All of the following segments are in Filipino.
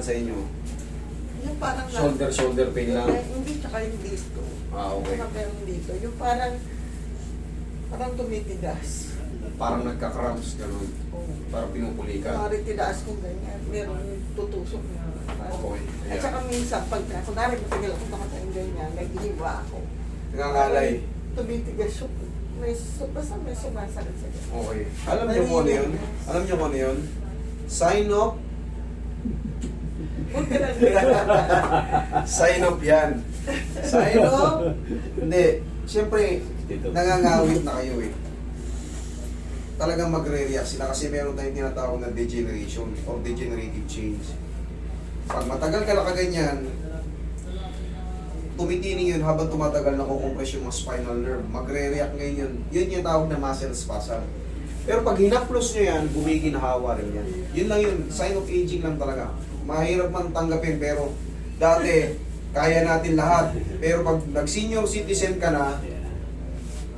naman sa inyo? Yung parang Shoulder pain lang? Hindi, tsaka yung dito. Ah, okay. Tsaka yung dito. Yung parang tumitigas. Parang nagka-cramps, gano'n. Oh. Parang pinupuli ka. Kunwari tinaas kong ganyan, meron tutusok na. Okay. At Yeah. saka minsan, kunwari matagal ako nakatayong ganyan, naghihiwa ako. Nangangalay. Tumitigas yung, basta may sumasakit sa ganyan. Okay. Alam niyo kung ano yun? Alam niyo kung ano yun? Sign of? Huwag ka na Sign of yan. Sign of? Hindi. Siyempre, nangangawit na kayo eh. Talagang magre-react sila kasi meron tayong tinatawag na degeneration or degenerative change. Pag matagal ka nakaganyan, tumitining yun habang tumatagal na kukompress yung mga spinal nerve. Magre-react ngayon yun. Yun yung tawag na muscle spasm. Pero pag hinaplos nyo yan, gumiginahawa rin yan. Yun lang yun. Sign of aging lang talaga. Mahirap man tanggapin pero dati, kaya natin lahat. Pero pag nag-senior citizen ka na,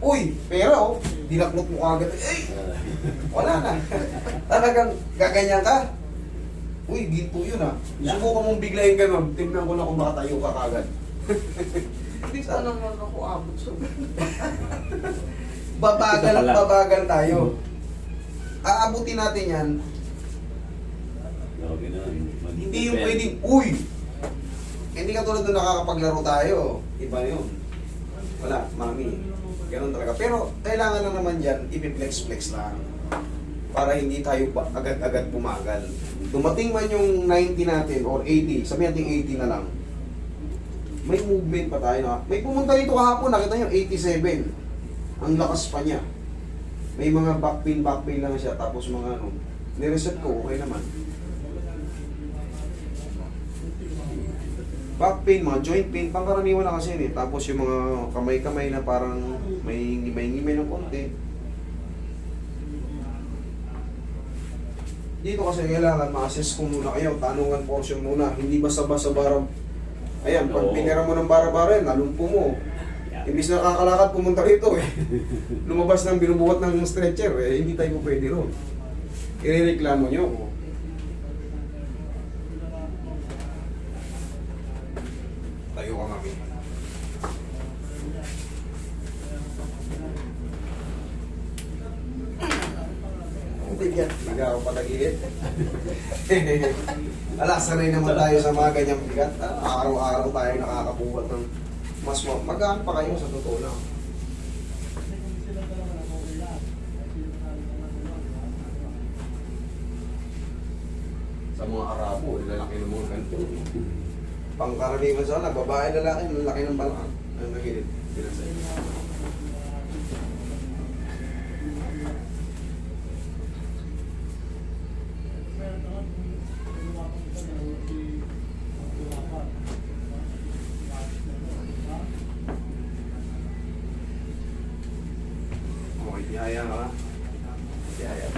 uy, pera oh, dinaklot mo agad. Eh, wala na. Talagang gaganyan ka. Uy, ginto yun ah. Subukan mong biglayin ganun. Tingnan ko na kung makatayo ka kagad. Hindi pa naman ako abot sa Babagal at babagal tayo. Aabutin natin yan. Hindi yung pwedeng, uy! Hindi ka tulad doon nakakapaglaro tayo. Iba yun. Wala, mami. Ganun talaga. Pero kailangan na naman yan, ipiplex-flex lang. Para hindi tayo agad-agad bumagal. Dumating man yung 90 natin or 80, sabihin natin 80 na lang. May movement pa tayo na. May pumunta dito kahapon, nakita nyo, 87. Ang lakas pa niya. May mga back pain lang siya. Tapos mga ano, nireset ko, okay naman. Back pain, mga joint pain, pangkaraniwan na kasi yun eh. Tapos yung mga kamay-kamay na parang may ngimay-ngimay ng konti. Dito kasi kailangan ma-assess ko muna kayo, tanungan portion muna, hindi basta-basta barang. Ayan, pag pinira mo ng bara-bara yan, nalumpo mo. Imbis na nakakalakad pumunta rito eh. Lumabas ng binubuhat ng stretcher eh, hindi tayo pwede ron. Irereklamo nyo. Tayo ka mami. bigat. Nagaw patagilid. Ala, sanay naman tayo sa mga ganyang bigat. Araw-araw tayo nakakabuhat ng mas magaan pa kayo sa totoo lang. Sa mga Arabo, lalaki ng mga ganito. Pangkaraniwan sa anak, babae lalaki, lalaki ng balakang. Ang nagilid. Pinasay. Okay, tihaya ka. Tihaya.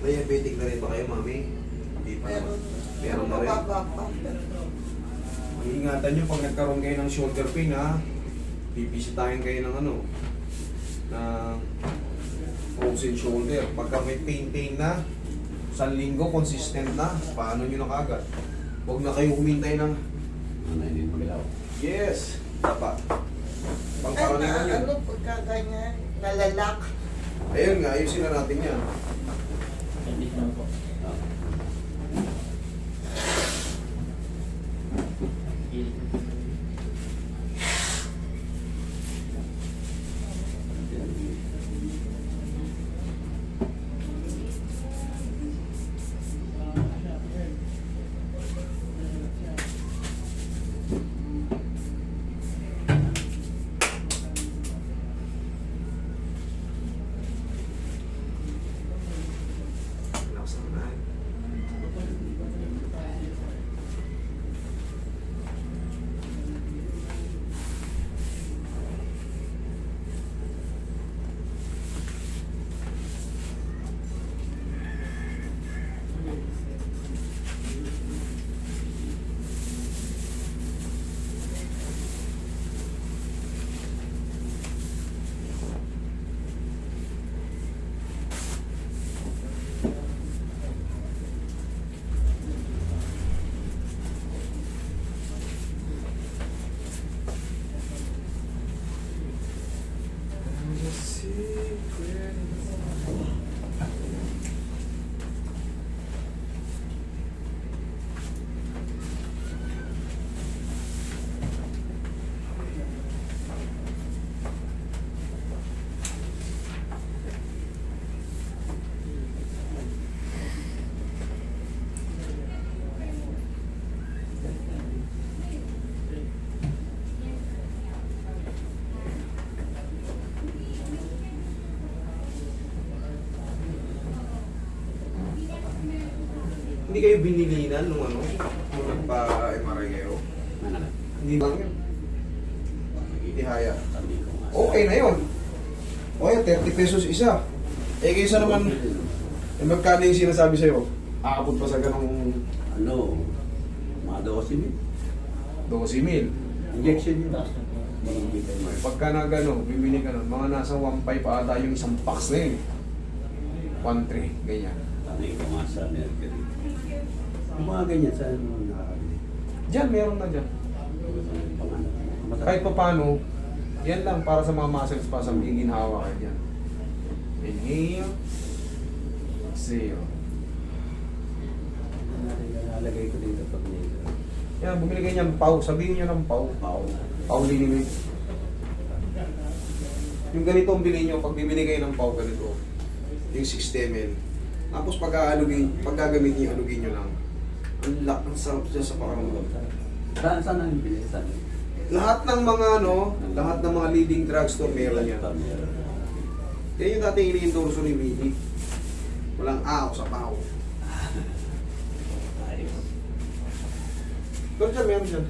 Diabetic na rin ba kayo, mami? Hindi pa naman. Meron na rin. Ingatan nyo pag nagkaroon kayo ng shoulder pain, ha? Bibisitahin kayo ng ano, ng frozen shoulder. Pagka may pain na, sa linggo, consistent na, paano nyo na kagad? Huwag na kayo humintay ng... Hindi magilaw. Yes! Dapat. Pangkaraniwan yun. Ano pagka ganyan, nalalak. Ayun nga, ayusin na natin yan. Hindi naman po. Relax naman. Hindi kayo binilinan nung ano, nung nagpa-MRI kayo? Ano na? Hindi lang yun. Ihaya. Sabi ko nga. Okay na yun. O yan, 30 pesos isa. Eh kaysa naman, magkano yung sinasabi sa'yo? Aabot pa sa ganong Ano? Mga 12,000. 12,000. Injection yun. Hindi kayo may. Pagka na gano'n, bibili ka nun, mga nasa 1.5 ata yung isang box na yun. 1.3, ganyan. Tanay ko nga sa Mercury. Yung mga ganyan, saan mo nakakabili? Diyan, meron na dyan. Pangalan. Kahit pa paano, yan lang para sa mga muscles pa sa ginhawa ka dyan. Inhale. Exhale. Nalagay ko dito pag nila. Yan, bumili kayo niyan, pau. Sabihin nyo ng pau. Pao. Pau linimit. Yung ganito ang bilhin nyo, pag bibili kayo ng pau, ganito. Yung 60 ml. Tapos pag gagamit nyo, alugin nyo lang. Ang sarap siya sa pakaramdam. Saan ang bili? Saan? Lahat ng mga lahat ng mga leading drugstore meron yan. Yan yung dating ini-endorso ni Willie. Walang ako sa pau. Ayos. Pero dyan, meron dyan.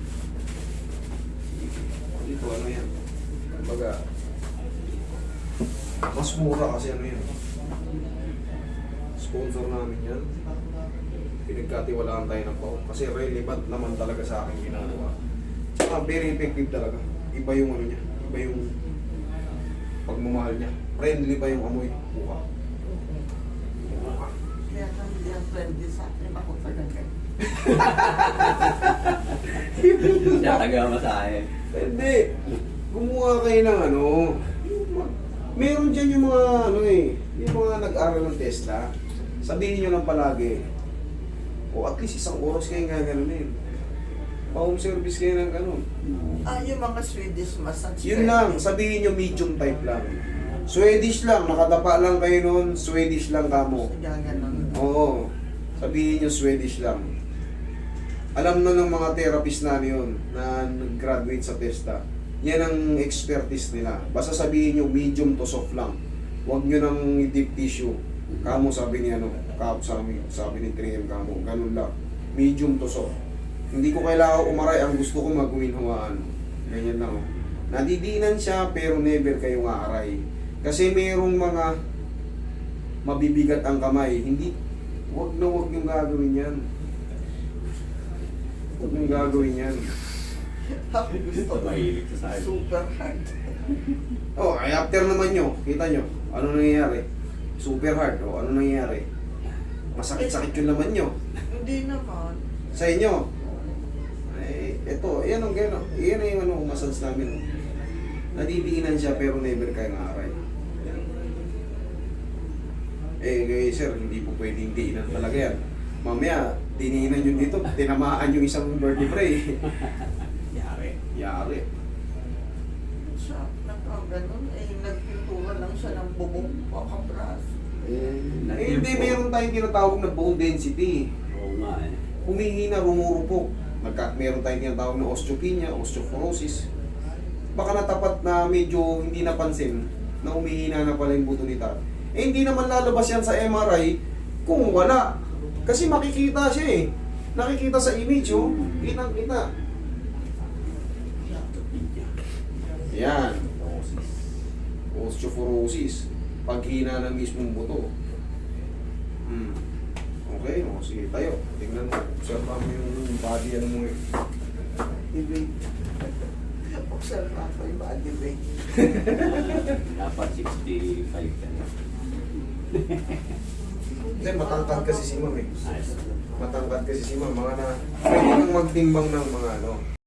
Dito, ano yan? Kumbaga, mas mura kasi ano yan. Sponsor namin yan. Pinagkatiwalaan tayo ng pau. Kasi relevant naman talaga sa akin ginagawa. Tsaka very effective talaga. Iba yung ano niya. Iba yung pagmamahal niya. Friendly pa yung amoy. Buka. Kaya kang hindi ang friendly sa akin. Ako talaga. Talaga masahe. Hindi. Gumawa kayo ng ano. Meron dyan yung mga yung mga nag-aral ng Tesla. Sabihin nyo lang palagi. O at least isang oras kayo gaganunin. Pa-home service kayo ng ganun. Yung mga Swedish massage. Yun lang, sabihin nyo medium type lang. Swedish lang, nakadapa lang kayo nun, Swedish lang kamo. Gaganon. Oo. Sabihin nyo Swedish lang. Alam na ng mga therapist na yun, na nag-graduate sa TESTA. Yan ang expertise nila. Basta sabihin nyo medium to soft lang. Huwag nyo nang deep tissue. Kamo sabi ni sabi ni 3M kamo, ganun lang. Medium to soft. Hindi ko kailangan umaray, ang gusto ko magwinhawaan. Ganyan lang. Oh. Nadidinan siya pero never kayo aaray. Kasi merong mga mabibigat ang kamay. Hindi, wag yung gagawin yan. Huwag yung gagawin yan. Ako gusto ko. Mahilig ka sa akin. Super hard. Oh, ay after naman nyo, kita nyo, ano nangyayari? Super hard, o ano nangyayari? Masakit-sakit yung laman nyo. Hindi naman. Sa inyo, ito, yan ang gano'n. Yan ang yung massage namin. Nadidiinan siya pero never kayong aaray. Sir, hindi po pwedeng diinan talaga yan. Mamaya, diniinan nyo dito, tinamaan yung isang vertebrae. Yari. Yari. Siya, nagkaganon. Nagpintura lang siya ng bubong pakabraso. Hindi, meron tayong tinatawag na bone density. Oo nga eh. Humihina, rumurupok. Meron tayong tinatawag na osteopenia, osteoporosis. Baka natapat na medyo hindi napansin na humihina na pala yung buto ni Tat. Hindi naman lalabas yan sa MRI kung wala. Kasi makikita siya eh. Nakikita sa image, oh. Kitang-kita. Yan. Osteoporosis. Paghina ng mismong buto. Okay, o sige tayo. Tingnan mo. Observe mo yung body ano mo eh. Ibig. Observe ako yung body weight. Dapat 65 ka na. Hindi, matangkad kasi si Ma'am eh. Ayos. Matangkad kasi si Ma'am. Mga na, pwede kang magtimbang ng mga ano.